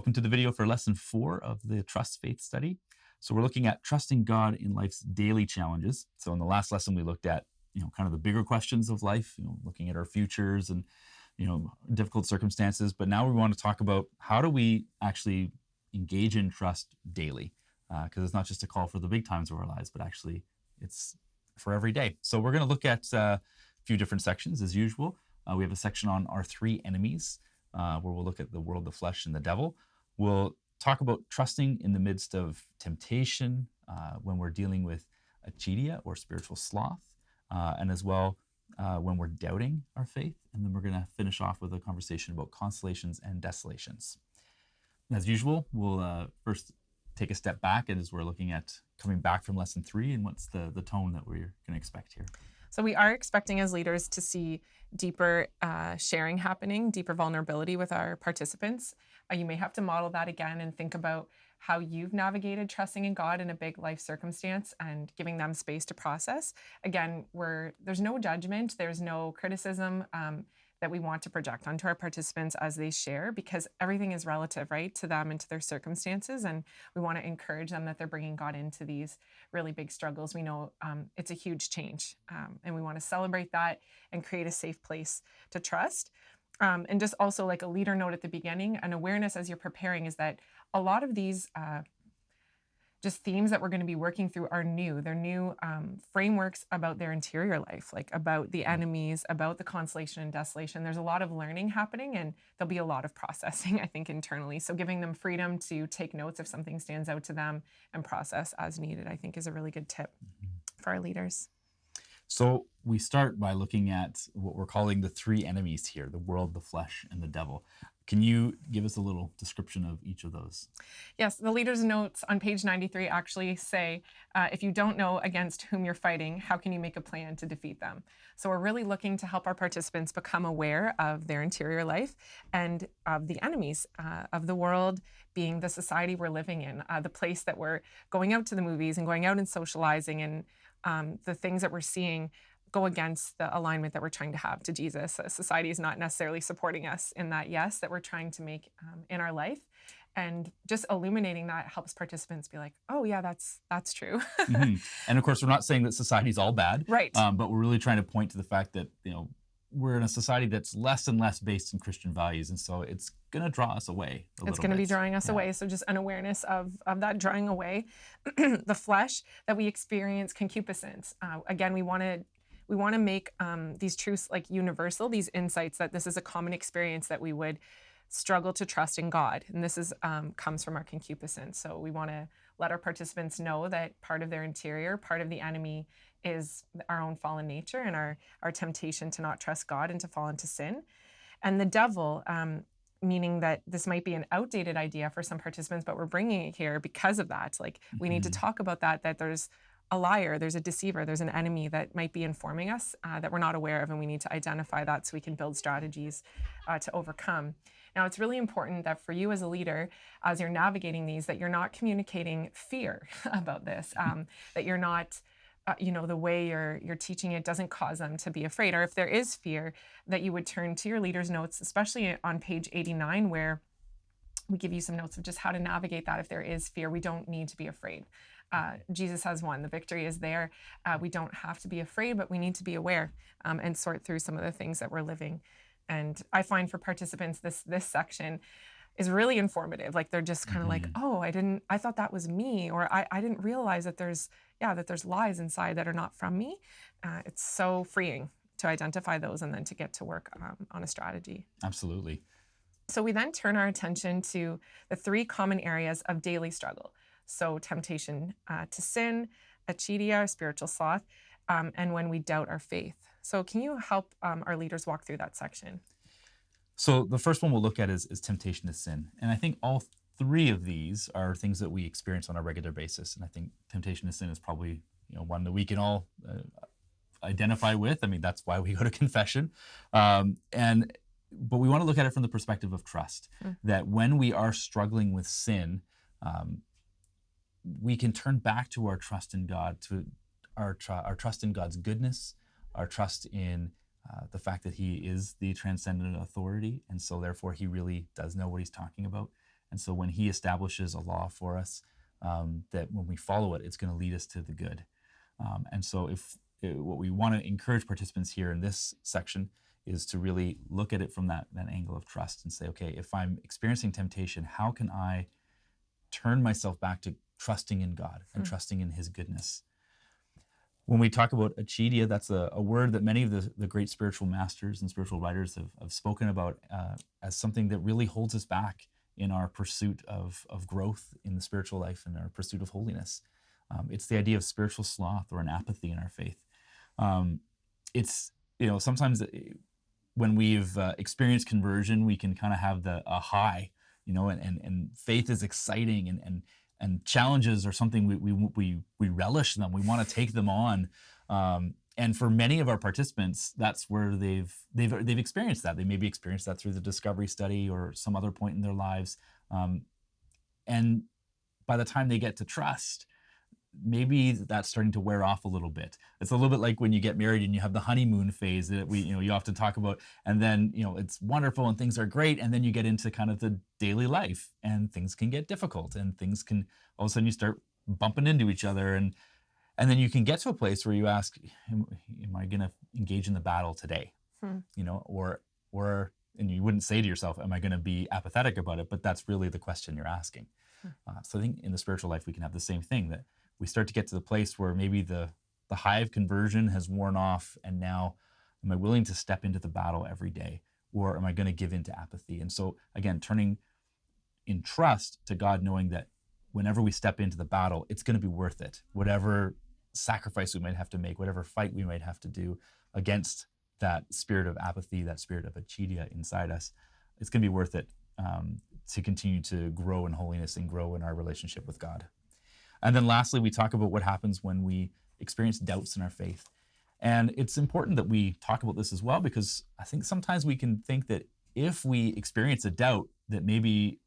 Welcome to the video for lesson 4 of the Trust Faith study. So we're looking at trusting God in life's daily challenges. So in the last lesson, we looked at, kind of the bigger questions of life, looking at our futures and, difficult circumstances. But now we want to talk about how do we actually engage in trust daily? Because it's not just a call for the big times of our lives, but actually it's for every day. So we're going to look at a few different sections as usual. We have a section on our 3 enemies, where we'll look at the world, the flesh, and the devil. We'll talk about trusting in the midst of temptation when we're dealing with acedia or spiritual sloth, and as well when we're doubting our faith. And then we're going to finish off with a conversation about consolations and desolations. As usual, we'll first take a step back as we're looking at coming back from lesson 3 and what's the tone that we're going to expect here. So we are expecting as leaders to see deeper sharing happening, deeper vulnerability with our participants. You may have to model that again and think about how you've navigated trusting in God in a big life circumstance and giving them space to process. Again, there's no judgment, there's no criticism that we want to project onto our participants as they share, because everything is relative, right, to them and to their circumstances. And we want to encourage them that they're bringing God into these really big struggles. We know it's a huge change, and we want to celebrate that and create a safe place to trust. And just also like a leader note at the beginning, an awareness as you're preparing is that a lot of these just themes that we're going to be working through are new. They're new frameworks about their interior life, like about the enemies, about the consolation and desolation. There's a lot of learning happening, and there'll be a lot of processing, I think, internally. So giving them freedom to take notes if something stands out to them and process as needed, I think, is a really good tip for our leaders. So we start by looking at what we're calling the 3 enemies here, the world, the flesh, and the devil. Can you give us a little description of each of those? Yes, the leader's notes on page 93 actually say, if you don't know against whom you're fighting, how can you make a plan to defeat them? So we're really looking to help our participants become aware of their interior life and of the enemies of the world, being the society we're living in, the place that we're going out to the movies and going out and socializing, and the things that we're seeing go against the alignment that we're trying to have to Jesus. Society is not necessarily supporting us in that yes that we're trying to make in our life. And just illuminating that helps participants be like, oh yeah, that's true. Mm-hmm. And of course, we're not saying that society's all bad, right? But we're really trying to point to the fact that, we're in a society that's less and less based in Christian values. And so it's going to draw us away a little It's going to bit. be drawing us away. So just an awareness of that drawing away. The flesh, that we experience concupiscence. Again, we want to make these truths like universal, these insights that this is a common experience that we would struggle to trust in God. And this is comes from our concupiscence. So we want to let our participants know that part of their interior, part of the enemy is our own fallen nature and our temptation to not trust God and to fall into sin. And the devil, meaning that this might be an outdated idea for some participants, but we're bringing it here because of that. Like we need to talk about that there's a liar, there's a deceiver, there's an enemy that might be informing us that we're not aware of, and we need to identify that so we can build strategies to overcome. Now, it's really important that for you as a leader, as you're navigating these, that you're not communicating fear about this, that you're not, the way you're teaching it doesn't cause them to be afraid. Or if there is fear, that you would turn to your leader's notes, especially on page 89, where we give you some notes of just how to navigate that. If there is fear, we don't need to be afraid. Jesus has won. The victory is there. We don't have to be afraid, but we need to be aware and sort through some of the things that we're living. And I find for participants, this section is really informative. Like they're just kind of like, oh, I thought that was me, or I didn't realize that there's lies inside that are not from me. It's so freeing to identify those and then to get to work on a strategy. Absolutely. So we then turn our attention to the 3 common areas of daily struggle. So temptation to sin, acedia, spiritual sloth, and when we doubt our faith. So can you help our leaders walk through that section? So the first one we'll look at is temptation to sin. And I think all 3 of these are things that we experience on a regular basis. And I think temptation to sin is probably one that we can all identify with. I mean, that's why we go to confession. But we want to look at it from the perspective of trust, that when we are struggling with sin, we can turn back to our trust in God, to our trust in God's goodness, our trust in the fact that he is the transcendent authority, and so therefore he really does know what he's talking about. And so when he establishes a law for us, that when we follow it, it's going to lead us to the good. And so what we want to encourage participants here in this section is to really look at it from that angle of trust and say, okay, if I'm experiencing temptation, how can I turn myself back to trusting in God and trusting in his goodness? When we talk about acedia, that's a word that many of the great spiritual masters and spiritual writers have spoken about as something that really holds us back in our pursuit of growth in the spiritual life and our pursuit of holiness. It's the idea of spiritual sloth or an apathy in our faith. It's, sometimes when we've experienced conversion, we can kind of have a high, and faith is exciting and challenges are something we relish them. We want to take them on. And for many of our participants, that's where they've experienced that. They maybe experienced that through the discovery study or some other point in their lives. And by the time they get to trust, maybe that's starting to wear off a little bit. It's a little bit like when you get married and you have the honeymoon phase that you often talk about, and then it's wonderful and things are great, and then you get into kind of the daily life and things can get difficult and things can all of a sudden you start bumping into each other, and then you can get to a place where you ask, am I going to engage in the battle today? Or and you wouldn't say to yourself, am I going to be apathetic about it? But that's really the question you're asking. So I think in the spiritual life we can have the same thing, that we start to get to the place where maybe the high of conversion has worn off, and now am I willing to step into the battle every day, or am I going to give in to apathy? And so again, turning in trust to God, knowing that whenever we step into the battle, it's going to be worth it. Whatever sacrifice we might have to make, whatever fight we might have to do against that spirit of apathy, that spirit of acedia inside us, it's going to be worth it to continue to grow in holiness and grow in our relationship with God. And then lastly, we talk about what happens when we experience doubts in our faith. And it's important that we talk about this as well, because I think sometimes we can think that if we experience a doubt that maybe,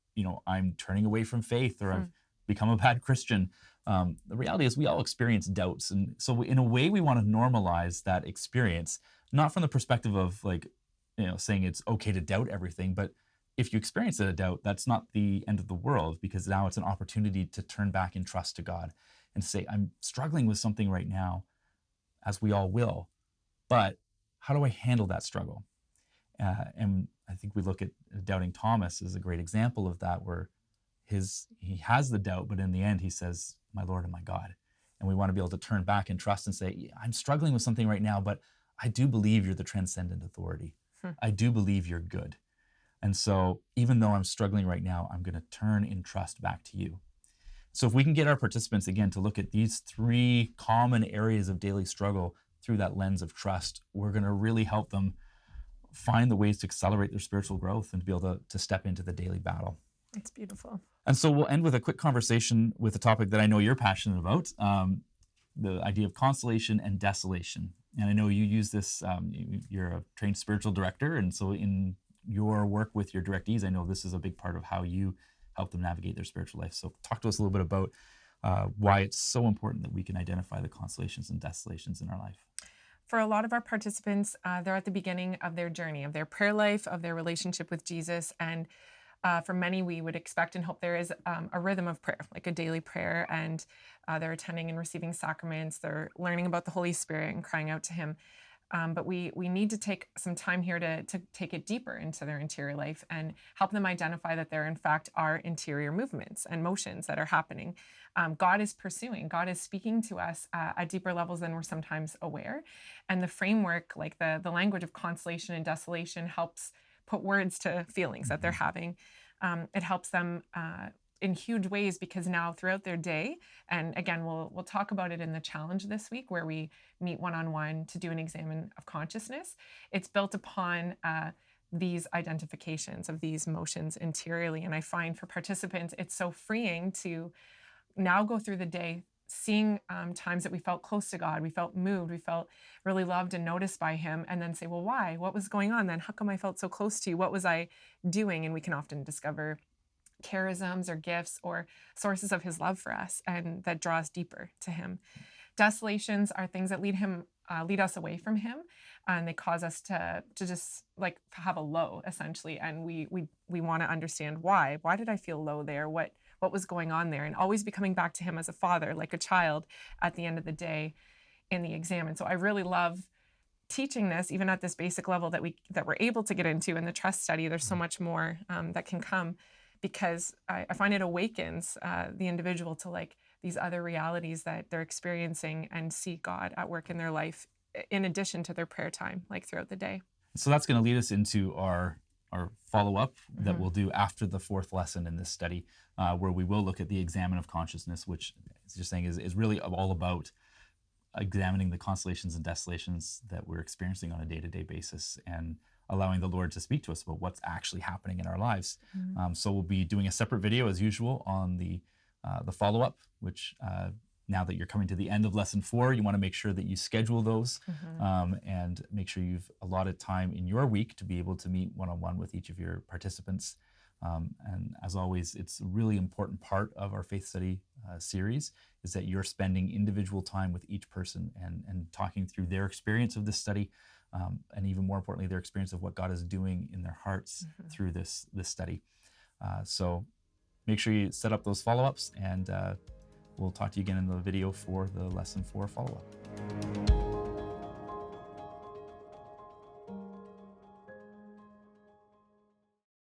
I'm turning away from faith or I've become a bad Christian. The reality is we all experience doubts. And so in a way, we want to normalize that experience, not from the perspective of saying it's okay to doubt everything, but if you experience a doubt, that's not the end of the world, because now it's an opportunity to turn back in trust to God and say, I'm struggling with something right now, as we all will, but how do I handle that struggle? And I think we look at doubting Thomas as a great example of that, where he has the doubt, but in the end he says, my Lord and my God. And we want to be able to turn back and trust and say, I'm struggling with something right now, but I do believe you're the transcendent authority. I do believe you're good. And so even though I'm struggling right now, I'm going to turn in trust back to you. So if we can get our participants, again, to look at these three common areas of daily struggle through that lens of trust, we're going to really help them find the ways to accelerate their spiritual growth and to be able to step into the daily battle. It's beautiful. And so we'll end with a quick conversation with a topic that I know you're passionate about, the idea of consolation and desolation. And I know you use this, you're a trained spiritual director, and so in your work with your directees, I know this is a big part of how you help them navigate their spiritual life. So talk to us a little bit about why it's so important that we can identify the consolations and desolations in our life. For a lot of our participants, they're at the beginning of their journey, of their prayer life, of their relationship with Jesus. And for many, we would expect and hope there is a rhythm of prayer, like a daily prayer, and they're attending and receiving sacraments. They're learning about the Holy Spirit and crying out to him. But we need to take some time here to take it deeper into their interior life and help them identify that there, in fact, are interior movements and motions that are happening. God is pursuing, God is speaking to us at deeper levels than we're sometimes aware. And the framework, like the language of consolation and desolation, helps put words to feelings that they're having. It helps them in huge ways, because now throughout their day, and again, we'll talk about it in the challenge this week where we meet one-on-one to do an examine of consciousness. It's built upon these identifications of these motions interiorly. And I find for participants, it's so freeing to now go through the day seeing times that we felt close to God, we felt moved, we felt really loved and noticed by him, and then say, well, why? What was going on then? How come I felt so close to you? What was I doing? And we can often discover charisms or gifts or sources of his love for us, and that draw us deeper to him. Desolations are things that lead us away from him, and they cause us to just like have a low essentially, and we want to understand why. Why did I feel low there? What was going on there? And always be coming back to him as a father, like a child, at the end of the day in the exam. And so I really love teaching this, even at this basic level that we're able to get into in the trust study. There's so much more that can come, because I find it awakens the individual to like these other realities that they're experiencing, and see God at work in their life in addition to their prayer time, like throughout the day. So that's going to lead us into our follow-up that Mhm. we'll do after the fourth lesson in this study, where we will look at the examen of consciousness, which, as you're saying, is really all about examining the consolations and desolations that we're experiencing on a day-to-day basis, and allowing the Lord to speak to us about what's actually happening in our lives. Mhm. So we'll be doing a separate video as usual on the follow-up, which now that you're coming to the end of lesson 4, you want to make sure that you schedule those, Mhm. and make sure you've allotted time in your week to be able to meet one-on-one with each of your participants. And as always, it's a really important part of our faith study series is that you're spending individual time with each person, and talking through their experience of this study, and even more importantly, their experience of what God is doing in their hearts Mhm. through this study. So make sure you set up those follow-ups, and we'll talk to you again in the video for the lesson 4 follow-up.